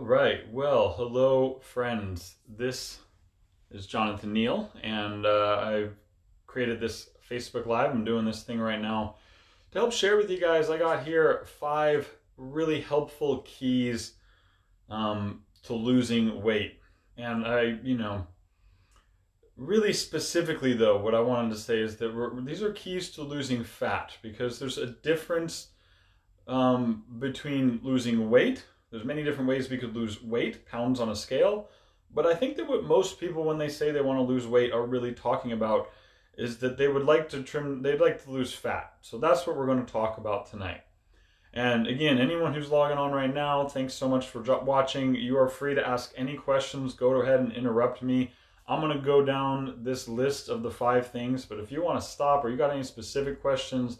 All right. Well, hello, friends. This is Jonathan Neal, and I've created this Facebook Live. I'm doing this thing right now to help share with you guys. I got here 5 really helpful keys to losing weight. And really specifically, though, what I wanted to say is that these are keys to losing fat because there's a difference between losing weight. There's many different ways we could lose weight, pounds on a scale. But I think that what most people, when they say they want to lose weight, are really talking about is that they would like to they'd like to lose fat. So that's what we're going to talk about tonight. And again, anyone who's logging on right now, thanks so much for watching. You are free to ask any questions. Go ahead and interrupt me. I'm going to go down this list of the 5 things, but if you want to stop or you got any specific questions,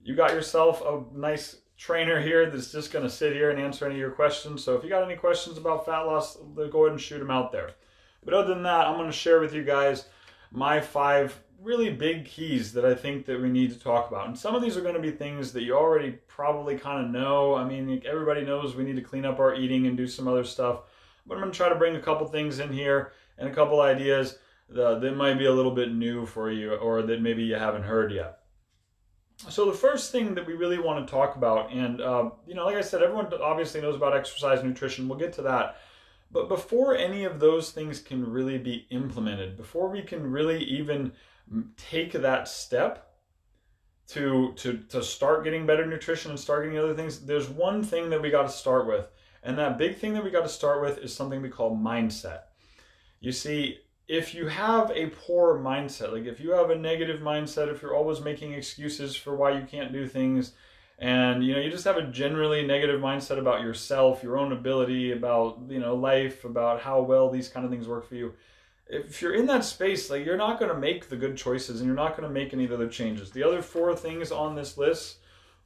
you got yourself a nice trainer here that's just going to sit here and answer any of your questions. So if you got any questions about fat loss, go ahead and shoot them out there. But other than that, I'm going to share with you guys my 5 really big keys that I think that we need to talk about. And some of these are going to be things that you already probably kind of know. I mean, everybody knows we need to clean up our eating and do some other stuff. But I'm going to try to bring a couple things in here and a couple ideas that might be a little bit new for you or that maybe you haven't heard yet. So the first thing that we really want to talk about, and like I said, everyone obviously knows about exercise and nutrition. We'll get to that. But before any of those things can really be implemented, before we can really even take that step to start getting better nutrition and start getting other things, there's one thing that we got to start with. And that big thing that we got to start with is something we call mindset. You see, if you have a poor mindset, like if you have a negative mindset, if you're always making excuses for why you can't do things, and you just have a generally negative mindset about yourself, your own ability, about life, about how well these kind of things work for you, if you're in that space, like you're not going to make the good choices and you're not going to make any of the other changes. The other 4 things on this list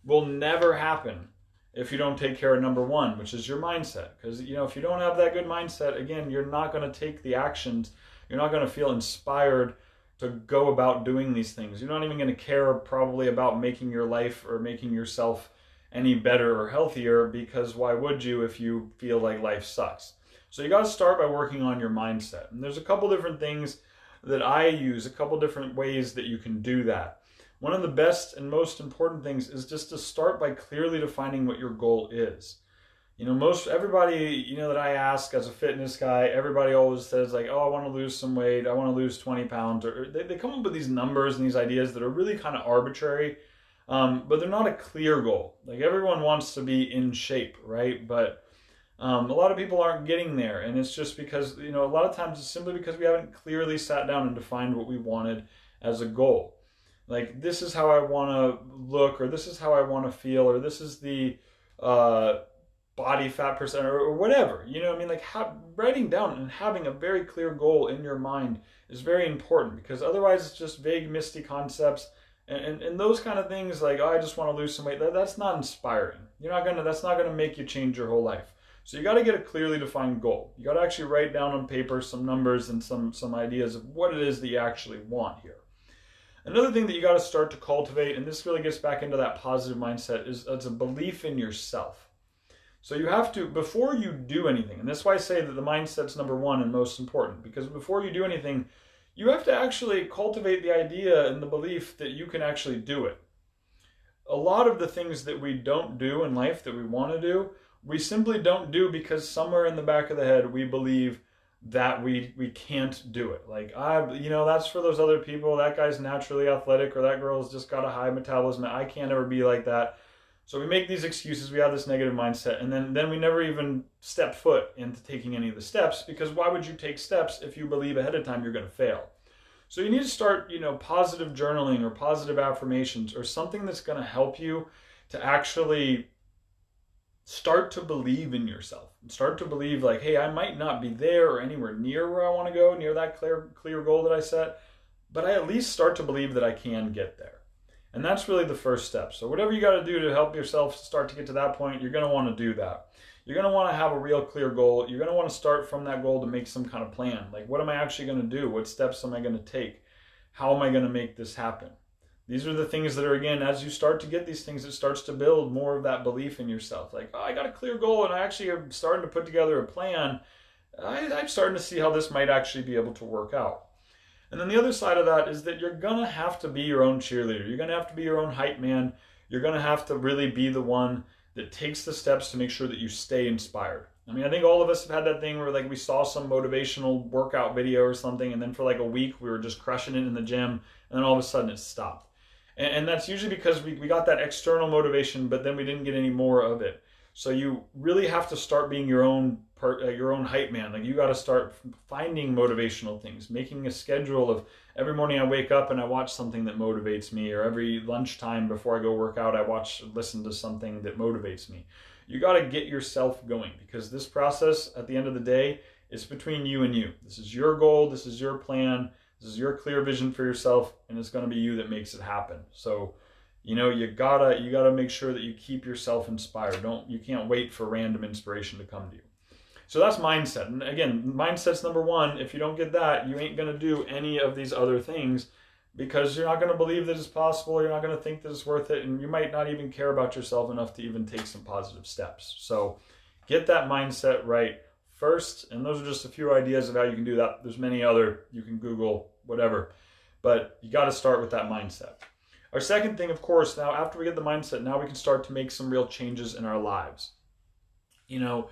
will never happen if you don't take care of number 1, which is your mindset. Because if you don't have that good mindset, again, you're not going to take the actions. You're not going to feel inspired to go about doing these things. You're not even going to care probably about making your life or making yourself any better or healthier, because why would you if you feel like life sucks? So you got to start by working on your mindset. And there's a couple different things that I use, a couple different ways that you can do that. One of the best and most important things is just to start by clearly defining what your goal is. Most everybody, that I ask as a fitness guy, everybody always says like, oh, I want to lose some weight. I want to lose 20 pounds. Or they come up with these numbers and these ideas that are really kind of arbitrary, but they're not a clear goal. Like everyone wants to be in shape, right? But a lot of people aren't getting there. And it's just because, a lot of times it's simply because we haven't clearly sat down and defined what we wanted as a goal. Like, this is how I want to look, or this is how I want to feel, or this is the body fat percent, or whatever. Like writing down and having a very clear goal in your mind is very important, because otherwise it's just vague, misty concepts, and those kind of things like, oh, I just want to lose some weight. That's not inspiring. That's not gonna make you change your whole life. So you got to get a clearly defined goal. You got to actually write down on paper some numbers and some ideas of what it is that you actually want here. Another thing that you got to start to cultivate, and this really gets back into that positive mindset, is it's a belief in yourself. So you have to, before you do anything, and that's why I say that the mindset's number 1 and most important, because before you do anything, you have to actually cultivate the idea and the belief that you can actually do it. A lot of the things that we don't do in life that we want to do, we simply don't do because somewhere in the back of the head we believe that we can't do it. Like, that's for those other people. That guy's naturally athletic, or that girl's just got a high metabolism. I can't ever be like that. So we make these excuses, we have this negative mindset, and then we never even step foot into taking any of the steps, because why would you take steps if you believe ahead of time you're going to fail? So you need to start, positive journaling or positive affirmations or something that's going to help you to actually start to believe in yourself. Start to believe like, hey, I might not be there or anywhere near where I want to go, near that clear goal that I set, but I at least start to believe that I can get there. And that's really the first step. So whatever you got to do to help yourself start to get to that point, you're going to want to do that. You're going to want to have a real clear goal. You're going to want to start from that goal to make some kind of plan. Like, what am I actually going to do? What steps am I going to take? How am I going to make this happen? These are the things that are, again, as you start to get these things, it starts to build more of that belief in yourself. Like, oh, I got a clear goal and I actually am starting to put together a plan. I'm starting to see how this might actually be able to work out. And then the other side of that is that you're going to have to be your own cheerleader. You're going to have to be your own hype man. You're going to have to really be the one that takes the steps to make sure that you stay inspired. I mean, I think all of us have had that thing where like we saw some motivational workout video or something, and then for like a week we were just crushing it in the gym, and then all of a sudden it stopped. And that's usually because we got that external motivation, but then we didn't get any more of it. So you really have to start being your own hype man. Like, you got to start finding motivational things, making a schedule of every morning I wake up and I watch something that motivates me, or every lunchtime before I go work out I listen to something that motivates me. You got to get yourself going, because this process at the end of the day is between you and you. This is your goal, this is your plan, this is your clear vision for yourself, and it's going to be you that makes it happen. So, you know, you gotta make sure that you keep yourself inspired. You can't wait for random inspiration to come to you. So that's mindset. And again, mindset's number one. If you don't get that, you ain't gonna do any of these other things, because you're not gonna believe that it's possible. You're not gonna think that it's worth it, and you might not even care about yourself enough to even take some positive steps. So get that mindset right first. And those are just a few ideas of how you can do that. There's many other, you can Google, whatever, but you got to start with that mindset. Our second thing, of course, now after we get the mindset, now we can start to make some real changes in our lives. You know,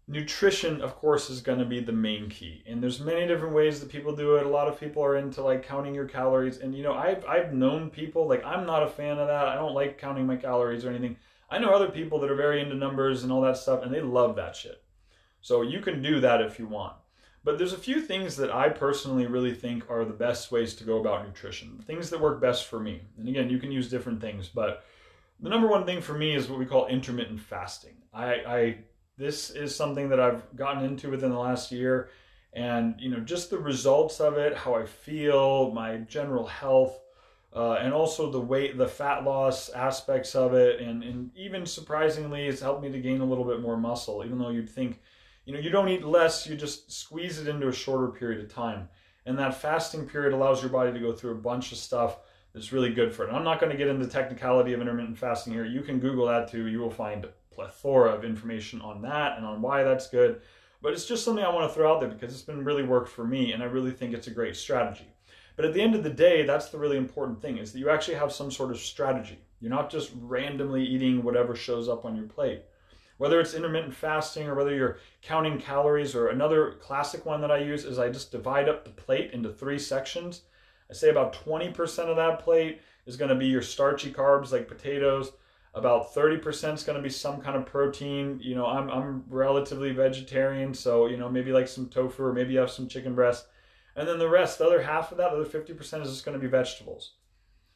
nutrition, of course, is going to be the main key. And there's many different ways that people do it. A lot of people are into like counting your calories. And, you know, I've known people, like, I'm not a fan of that. I don't like counting my calories or anything. I know other people that are very into numbers and all that stuff, and they love that shit. So you can do that if you want. But there's a few things that I personally really think are the best ways to go about nutrition, things that work best for me. And again, you can use different things, but the number one thing for me is what we call intermittent fasting. This is something that I've gotten into within the last year, and you know, just the results of it, how I feel, my general health, and also the fat loss aspects of it, and even surprisingly, it's helped me to gain a little bit more muscle, even though you'd think, you know, you don't eat less, you just squeeze it into a shorter period of time. And that fasting period allows your body to go through a bunch of stuff that's really good for it. And I'm not going to get into the technicality of intermittent fasting here. You can Google that too. You will find a plethora of information on that and on why that's good. But it's just something I want to throw out there because it's been really worked for me, and I really think it's a great strategy. But at the end of the day, that's the really important thing, is that you actually have some sort of strategy. You're not just randomly eating whatever shows up on your plate. Whether it's intermittent fasting or whether you're counting calories, or another classic one that I use is I just divide up the plate into 3 sections. I say about 20% of that plate is going to be your starchy carbs like potatoes. About 30% is going to be some kind of protein. You know, I'm relatively vegetarian, so, you know, maybe like some tofu, or maybe you have some chicken breast. And then the rest, the other half of that, the other 50% is just going to be vegetables.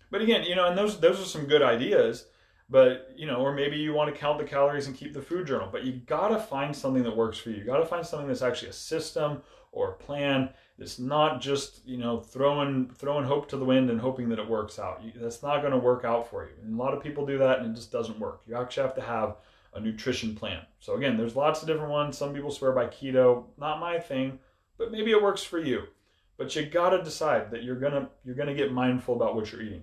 But again, you know, and those are some good ideas. But, you know, or maybe you want to count the calories and keep the food journal. But you got to find something that works for you. You got to find something that's actually a system or a plan that's not just, you know, throwing hope to the wind and hoping that it works out. That's not going to work out for you. And a lot of people do that, and it just doesn't work. You actually have to have a nutrition plan. So again, there's lots of different ones. Some people swear by keto. Not my thing, but maybe it works for you. But you got to decide that you're gonna get mindful about what you're eating.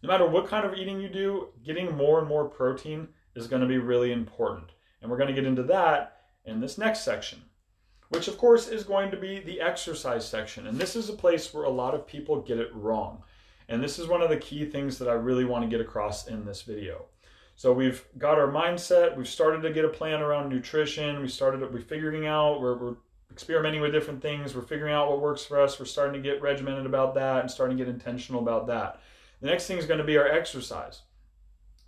No matter what kind of eating you do, getting more and more protein is going to be really important. And we're going to get into that in this next section, which of course is going to be the exercise section. And this is a place where a lot of people get it wrong. And this is one of the key things that I really want to get across in this video. So we've got our mindset. We've started to get a plan around nutrition. We're figuring out, we're experimenting with different things. We're figuring out what works for us. We're starting to get regimented about that and starting to get intentional about that. The next thing is going to be our exercise.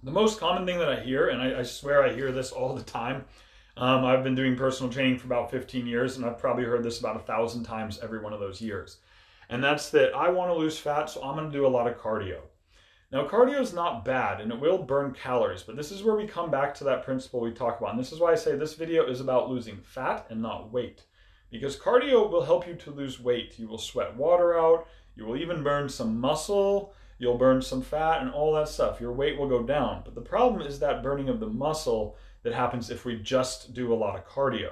The most common thing that I hear, and I swear I hear this all the time, I've been doing personal training for about 15 years, and I've probably heard this about 1,000 times every one of those years. And that's that I want to lose fat, so I'm going to do a lot of cardio. Now, cardio is not bad, and it will burn calories, but this is where we come back to that principle we talk about. And this is why I say this video is about losing fat and not weight. Because cardio will help you to lose weight. You will sweat water out. You will even burn some muscle. You'll burn some fat and all that stuff. Your weight will go down. But the problem is that burning of the muscle that happens if we just do a lot of cardio.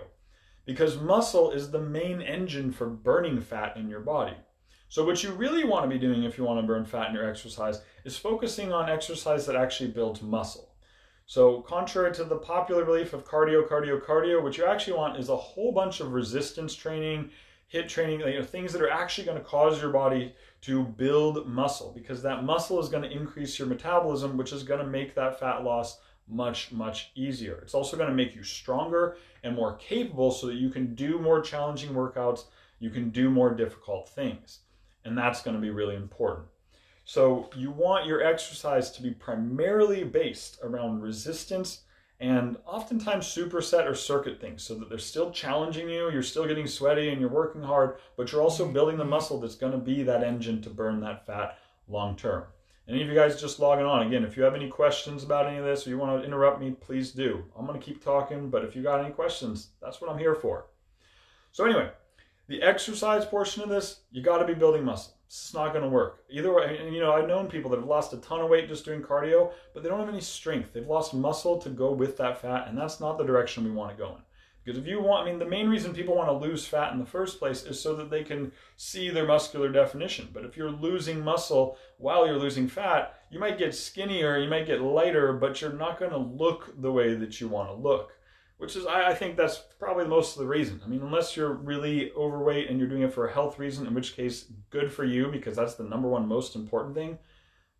Because muscle is the main engine for burning fat in your body. So what you really want to be doing if you want to burn fat in your exercise is focusing on exercise that actually builds muscle. So contrary to the popular belief of cardio, cardio, cardio, what you actually want is a whole bunch of resistance training, HIIT training, things that are actually going to cause your body to build muscle, because that muscle is going to increase your metabolism, which is going to make that fat loss much, much easier. It's also going to make you stronger and more capable so that you can do more challenging workouts, you can do more difficult things. And that's going to be really important. So you want your exercise to be primarily based around resistance and oftentimes superset or circuit things, so that they're still challenging you, you're still getting sweaty and you're working hard, but you're also building the muscle that's going to be that engine to burn that fat long term. Any of you guys just logging on, again, if you have any questions about any of this or you want to interrupt me, please do. I'm going to keep talking, but if you got any questions, that's what I'm here for. So anyway, the exercise portion of this, you got to be building muscle. It's not going to work. Either way, and I've known people that have lost a ton of weight just doing cardio, but they don't have any strength. They've lost muscle to go with that fat, and that's not the direction we want to go in. Because if you want, the main reason people want to lose fat in the first place is so that they can see their muscular definition. But if you're losing muscle while you're losing fat, you might get skinnier, you might get lighter, but you're not going to look the way that you want to look. Which is, I think that's probably most of the reason. Unless you're really overweight and you're doing it for a health reason, in which case, good for you, because that's the number one most important thing.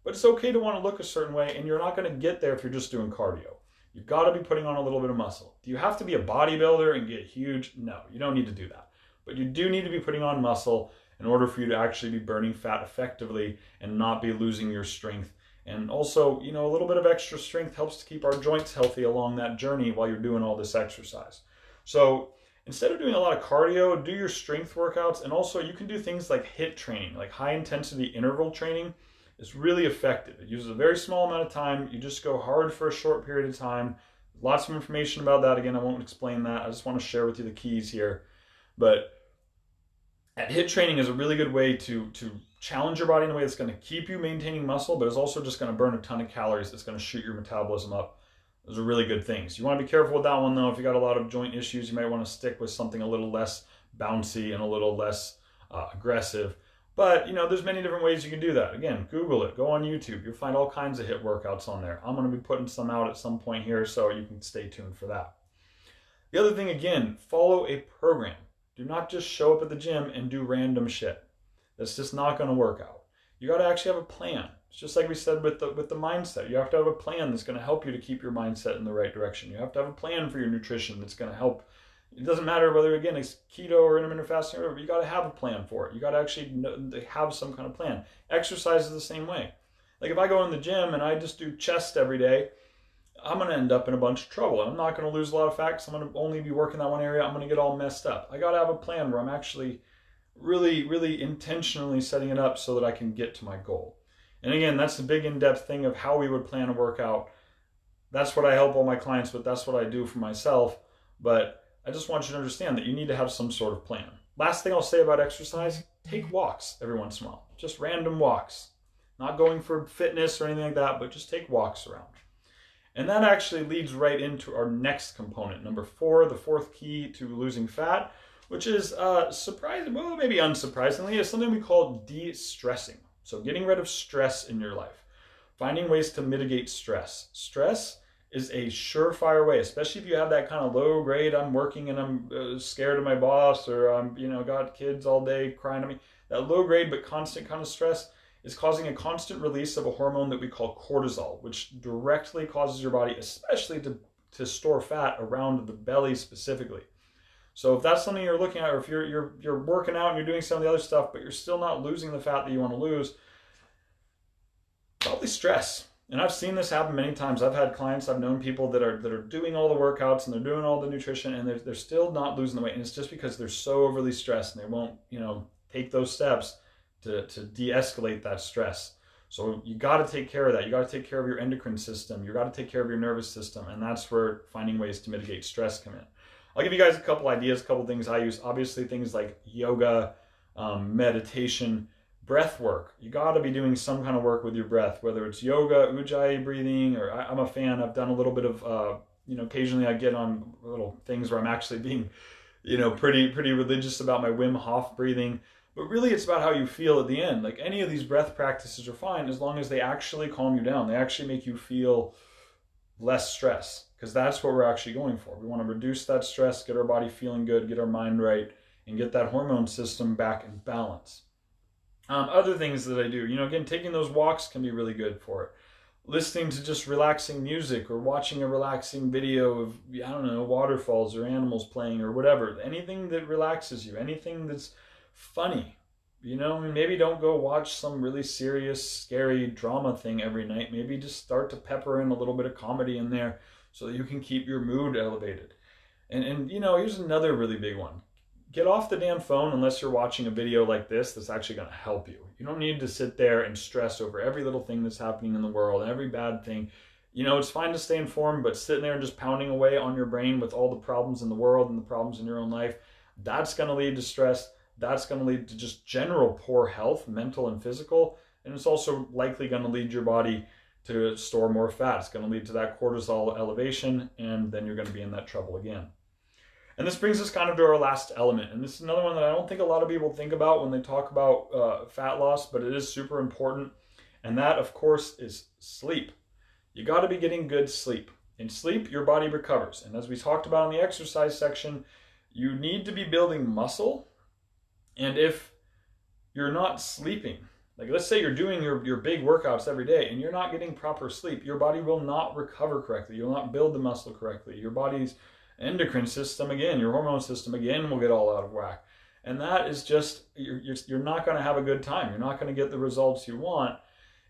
But it's okay to want to look a certain way, and you're not going to get there if you're just doing cardio. You've got to be putting on a little bit of muscle. Do you have to be a bodybuilder and get huge? No, you don't need to do that. But you do need to be putting on muscle in order for you to actually be burning fat effectively and not be losing your strength. And also, a little bit of extra strength helps to keep our joints healthy along that journey while you're doing all this exercise. So instead of doing a lot of cardio, do your strength workouts. And also you can do things like HIIT training, like high intensity interval training. It's really effective. It uses a very small amount of time. You just go hard for a short period of time. Lots of information about that. Again, I won't explain that. I just want to share with you the keys here. But HIIT training is a really good way to challenge your body in a way that's going to keep you maintaining muscle, but it's also just going to burn a ton of calories. That's going to shoot your metabolism up. Those are really good things. You want to be careful with that one, though. If you got a lot of joint issues, you might want to stick with something a little less bouncy and a little less aggressive. But, there's many different ways you can do that. Again, Google it. Go on YouTube. You'll find all kinds of HIIT workouts on there. I'm going to be putting some out at some point here, so you can stay tuned for that. The other thing, again, follow a program. Do not just show up at the gym and do random shit. That's just not going to work out. You got to actually have a plan. It's just like we said with the mindset. You have to have a plan that's going to help you to keep your mindset in the right direction. You have to have a plan for your nutrition that's going to help. It doesn't matter whether, again, it's keto or intermittent fasting or whatever. You got to have a plan for it. You got to actually have some kind of plan. Exercise is the same way. Like if I go in the gym and I just do chest every day, I'm going to end up in a bunch of trouble. I'm not going to lose a lot of fat because I'm going to only be working that one area. I'm going to get all messed up. I got to have a plan where I'm actually really, really intentionally setting it up so that I can get to my goal. And again, that's the big in-depth thing of how we would plan a workout. That's what I help all my clients with. That's what I do for myself. But I just want you to understand that you need to have some sort of plan. Last thing I'll say about exercise, take walks every once in a while. Just random walks. Not going for fitness or anything like that, but just take walks around. And that actually leads right into our next component, number 4, the fourth key to losing fat, which is surprising, well, maybe unsurprisingly, is something we call de-stressing. So getting rid of stress in your life, finding ways to mitigate stress. Stress is a surefire way, especially if you have that kind of low grade, I'm working and I'm scared of my boss, or I'm, got kids all day crying at me. That low grade but constant kind of stress is causing a constant release of a hormone that we call cortisol, which directly causes your body, especially to store fat around the belly specifically. So if that's something you're looking at, or if you're working out and you're doing some of the other stuff, but you're still not losing the fat that you want to lose, probably stress. And I've seen this happen many times. I've had clients, I've known people that are doing all the workouts and they're doing all the nutrition and they're still not losing the weight. And it's just because they're so overly stressed and they won't, take those steps to de-escalate that stress. So you got to take care of that. You got to take care of your endocrine system. You got to take care of your nervous system. And that's where finding ways to mitigate stress come in. I'll give you guys a couple ideas, a couple things I use. Obviously things like yoga, meditation, breath work. You got to be doing some kind of work with your breath, whether it's yoga, ujjayi breathing, or I'm a fan. I've done a little bit of, occasionally I get on little things where I'm actually being, pretty religious about my Wim Hof breathing. But really, it's about how you feel at the end. Like any of these breath practices are fine as long as they actually calm you down. They actually make you feel less stress, because that's what we're actually going for. We want to reduce that stress, get our body feeling good, get our mind right, and get that hormone system back in balance. Other things that I do, again, taking those walks can be really good for it. Listening to just relaxing music or watching a relaxing video of, I don't know, waterfalls or animals playing or whatever. Anything that relaxes you, anything that's funny. Maybe don't go watch some really serious, scary drama thing every night. Maybe just start to pepper in a little bit of comedy in there so that you can keep your mood elevated. And here's another really big one. Get off the damn phone unless you're watching a video like this that's actually going to help you. You don't need to sit there and stress over every little thing that's happening in the world, every bad thing. It's fine to stay informed, but sitting there and just pounding away on your brain with all the problems in the world and the problems in your own life, that's going to lead to stress. That's going to lead to just general poor health, mental and physical. And it's also likely going to lead your body to store more fat. It's going to lead to that cortisol elevation, and then you're going to be in that trouble again. And this brings us kind of to our last element. And this is another one that I don't think a lot of people think about when they talk about fat loss, but it is super important. And that, of course, is sleep. You got to be getting good sleep. In sleep, your body recovers. And as we talked about in the exercise section, you need to be building muscle. And if you're not sleeping, like let's say you're doing your big workouts every day and you're not getting proper sleep, your body will not recover correctly. You'll not build the muscle correctly. Your body's endocrine system, again, your hormone system, again, will get all out of whack. And that is just, you're not going to have a good time. You're not going to get the results you want.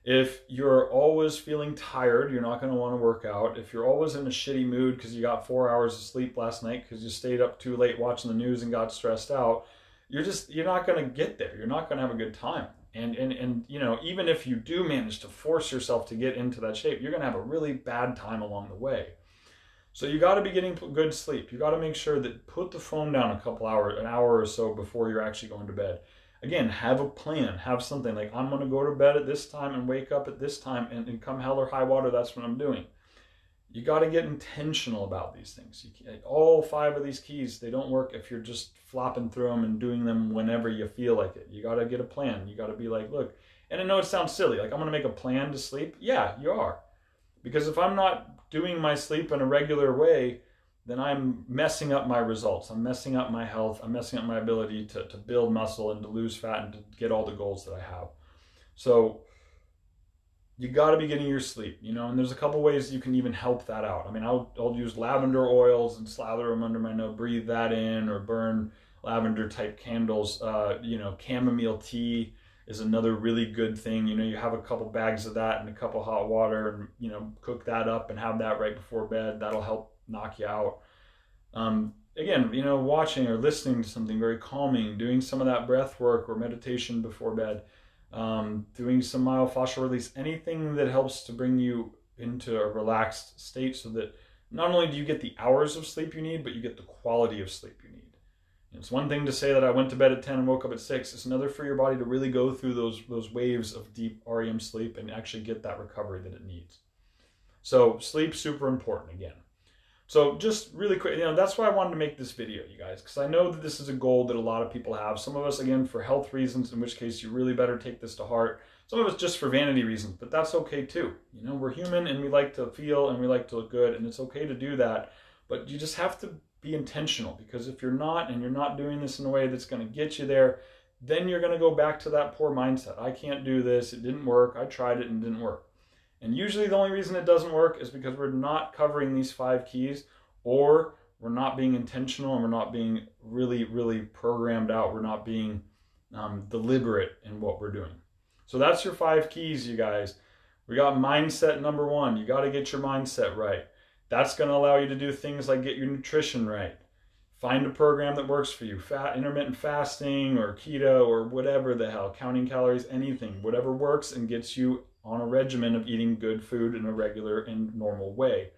If you're always feeling tired, you're not going to want to work out. If you're always in a shitty mood because you got 4 hours of sleep last night because you stayed up too late watching the news and got stressed out, you're not going to get there. You're not going to have a good time. And even if you do manage to force yourself to get into that shape, you're going to have a really bad time along the way. So you got to be getting good sleep. You got to make sure that put the phone down an hour or so before you're actually going to bed. Again, have a plan, have something like I'm going to go to bed at this time and wake up at this time and come hell or high water, that's what I'm doing. You got to get intentional about these things. All 5 of these keys, they don't work if you're just flopping through them and doing them whenever you feel like it. You got to get a plan. You got to be like, look, and I know it sounds silly, like I'm going to make a plan to sleep. Yeah, you are. Because if I'm not doing my sleep in a regular way, then I'm messing up my results. I'm messing up my health. I'm messing up my ability to build muscle and to lose fat and to get all the goals that I have. So you got to be getting your sleep, and there's a couple ways you can even help that out. I mean, I'll use lavender oils and slather them under my nose, breathe that in, or burn lavender type candles. Chamomile tea is another really good thing. You have a couple bags of that and a cup of hot water and, cook that up and have that right before bed. That'll help knock you out. Again, watching or listening to something very calming, doing some of that breath work or meditation before bed, doing some myofascial release, anything that helps to bring you into a relaxed state so that not only do you get the hours of sleep you need, but you get the quality of sleep you need. It's one thing to say that I went to bed at 10 and woke up at 6. It's another for your body to really go through those waves of deep REM sleep and actually get that recovery that it needs. So sleep, super important again. So just really quick, that's why I wanted to make this video, you guys, because I know that this is a goal that a lot of people have. Some of us, again, for health reasons, in which case you really better take this to heart. Some of us just for vanity reasons, but that's okay too. We're human and we like to feel and we like to look good, and it's okay to do that, but you just have to be intentional, because if you're not, and you're not doing this in a way that's going to get you there, then you're going to go back to that poor mindset. I can't do this. It didn't work. I tried it and it didn't work. And usually the only reason it doesn't work is because we're not covering these 5 keys, or we're not being intentional, and we're not being really, really programmed out. We're not being deliberate in what we're doing. So that's your 5 keys, you guys. We got mindset number 1. You got to get your mindset right. That's going to allow you to do things like get your nutrition right. Find a program that works for you. Intermittent fasting or keto or whatever the hell, counting calories, anything, whatever works and gets you on a regimen of eating good food in a regular and normal way.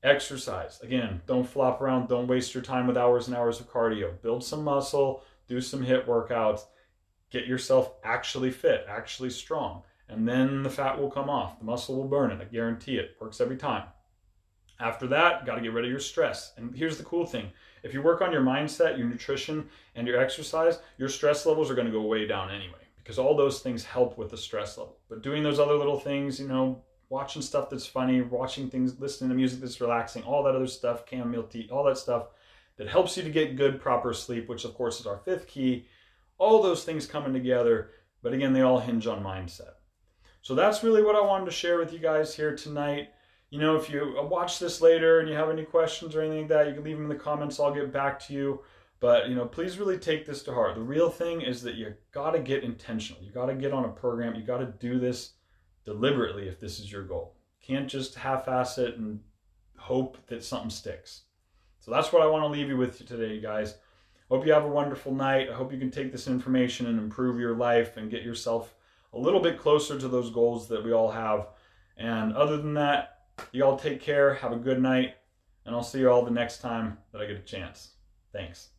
Exercise. Again, don't flop around. Don't waste your time with hours and hours of cardio. Build some muscle, do some HIIT workouts, get yourself actually fit, actually strong, and then the fat will come off. The muscle will burn it. I guarantee it. Works every time. After that, got to get rid of your stress. And here's the cool thing. If you work on your mindset, your nutrition, and your exercise, your stress levels are going to go way down anyway, because all those things help with the stress level. But doing those other little things, watching stuff that's funny, watching things, listening to music that's relaxing, all that other stuff, chamomile tea, all that stuff that helps you to get good, proper sleep, which of course is our fifth key. All those things coming together, but again, they all hinge on mindset. So that's really what I wanted to share with you guys here tonight. If you watch this later and you have any questions or anything like that, you can leave them in the comments. I'll get back to you. But, please really take this to heart. The real thing is that you got to get intentional. You got to get on a program. You got to do this deliberately if this is your goal. You can't just half-ass it and hope that something sticks. So that's what I want to leave you with today, guys. Hope you have a wonderful night. I hope you can take this information and improve your life and get yourself a little bit closer to those goals that we all have. And other than that, you all take care, have a good night, and I'll see you all the next time that I get a chance. Thanks.